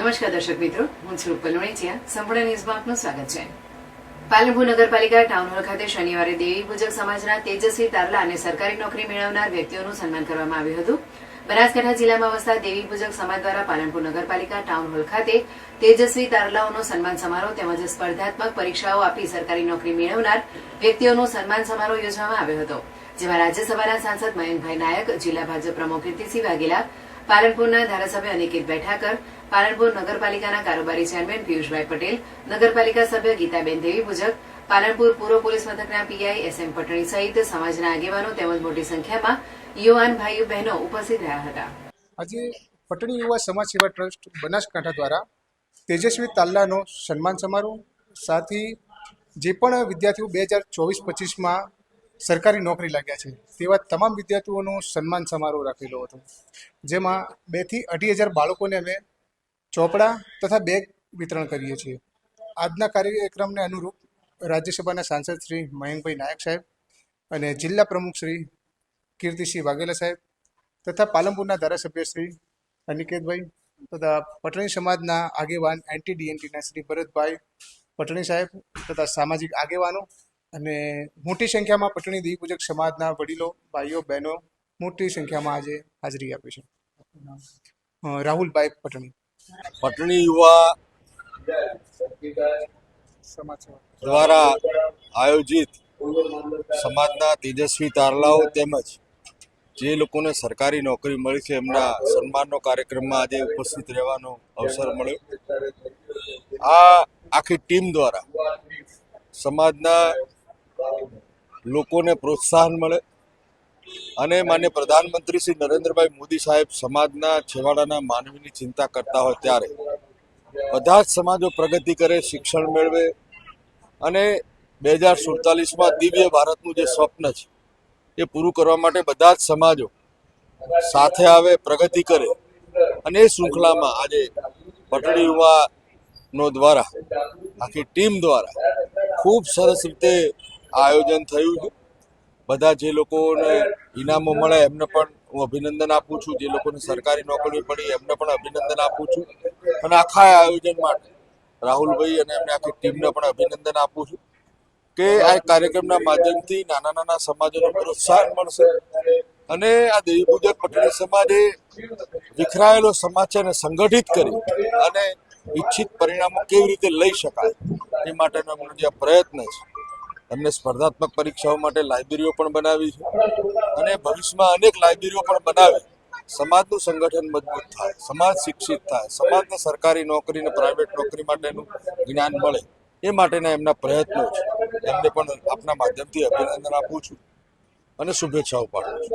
નમસ્કાર દર્શક મિત્રો, હું છું રૂપલ વણેચિયા. સંપૂર્ણ ન્યૂઝમાં આપનું સ્વાગત છે. પાલનપુર નગરપાલિકા ટાઉન હોલ ખાતે શનિવારે દેવી પૂજક સમાજના તેજસ્વી તારલા અને સરકારી નોકરી મેળવનાર વ્યક્તિઓનું સન્માન કરવામાં આવ્યું હતું. બનાસકાંઠા જિલ્લામાં વસતા દેવી પૂજક સમાજ દ્વારા પાલનપુર નગરપાલિકા ટાઉન હોલ ખાતે તેજસ્વી તારલાઓનો સન્માન સમારોહ તેમજ સ્પર્ધાત્મક પરીક્ષાઓ આપી સરકારી નોકરી મેળવનાર વ્યક્તિઓનો સન્માન સમારોહ યોજવામાં આવ્યો હતો, જેમાં રાજ્યસભાના સાંસદ મયંકભાઈ નાયક, જિલ્લા ભાજપ પ્રમુખ કીર્તિસિંહ વાઘેલા, પાલનપુરના ધારાસભ્ય અનિકેત બેઠાકર, પાલનપુર નગરપાલિકાના કારોબારી ચેરમેન પિયુષભાઈ પટેલ, નગરપાલિકા સભ્ય ગીતાબેન દેવીપૂજક, પાલનપુર પૂર્વ પોલીસ મથકના પીઆઈ એસએમ પટણી સહિત સમાજના આગેવાનો તેમજ મોટી સંખ્યામાં યુવાન ભાઈઓ બહેનો ઉપસ્થિત રહ્યા હતા. આજે પટણી યુવા સમાજ સેવા ટ્રસ્ટ બનાસકાંઠા દ્વારા તેજસ્વી તાલ્લાનો સન્માન સમારોહ, સાથી જે પણ વિદ્યાર્થીઓ 2024-25માં સરકારી નોકરી લાગ્યા છે તેવા તમામ વિદ્યાર્થીઓનો સન્માન સમારોહ રાખેલો હતો, જેમાં 2 થી 2,500 બાળકોને અમે ચોપડા તથા બેગ વિતરણ કરીએ છીએ. આજના કાર્યક્રમને અનુરૂપ રાજ્યસભાના સાંસદ શ્રી મયંકભાઈ નાયક સાહેબ અને જિલ્લા પ્રમુખ શ્રી કીર્તિસિંહ વાઘેલા સાહેબ તથા પાલનપુરના ધારાસભ્ય શ્રી અનિકેતભાઈ તથા પટણી સમાજના આગેવાન NTDNTના શ્રી ભરતભાઈ પટણી સાહેબ તથા સામાજિક આગેવાનો અને મોટી સંખ્યામાં પટણી દેવી પૂજક સમાજના વડીલો, ભાઈઓ, બહેનો મોટી સંખ્યામાં આજે હાજરી આપી છે. રાહુલભાઈ પટણી. પટણી યુવા દ્વારા આયોજિત સમાજના તેજસ્વી તારલાઓ તેમજ જે લોકોને સરકારી નોકરી મળી છે એમના સન્માનનો કાર્યક્રમમાં આજે ઉપસ્થિત રહેવાનો અવસર મળ્યો. આ આખી ટીમ દ્વારા સમાજના લોકોને પ્રોત્સાહન મળે અને માન્ય પ્રધાનમંત્રી શ્રી નરેન્દ્રભાઈ મોદી સાહેબ સમાજના છેવાડાના માનવીની ચિંતા કરતા હોય ત્યારે બધા જ સમાજો પ્રગતિ કરે, શિક્ષણ મેળવે અને 2047માં દિવ્ય ભારતનું જે સ્વપ્ન છે એ પૂરું કરવા માટે બધા જ સમાજો સાથે આવે, પ્રગતિ કરે અને એ શૃંખલામાં આજે પટણી યુવાનો દ્વારા આખી ટીમ દ્વારા ખૂબ સરસ રીતે આયોજન થયું છે. બધા જે લોકોને ઇનામો મળે એમને પણ હું અભિનંદન આપું છું, જે લોકોને સરકારી નોકરી પડી એમને પણ અભિનંદન આપું છું અને આખા આયોજન માટે રાહુલભાઈ અને એમને આખી ટીમને પણ અભિનંદન આપું છું કે આ કાર્યક્રમના માધ્યમથી નાના નાના સમાજોને પ્રોત્સાહન મળશે અને આ દેવી પૂજક પટણી સમાજે વિખરાયેલો સમાજ છે અને સંગઠિત કરી અને ઈચ્છિત પરિણામો કેવી રીતે લઈ શકાય એ માટેનો એમનો જે પ્રયત્ન છે. એમને સ્પર્ધાત્મક પરીક્ષાઓ માટે લાઇબ્રેરીઓ પણ બનાવી છે અને ભવિષ્યમાં અનેક લાઇબ્રેરીઓ પણ બનાવે સમાજનું સંગઠન મજબૂત થાય, સમાજ શિક્ષિત થાય, સમાજને સરકારી નોકરી અને પ્રાઇવેટ નોકરી માટેનું જ્ઞાન મળે એ માટેના એમના પ્રયત્નો છે. એમને પણ આપના માધ્યમથી અભિનંદન આપું છું અને શુભેચ્છાઓ પાઠવું છું.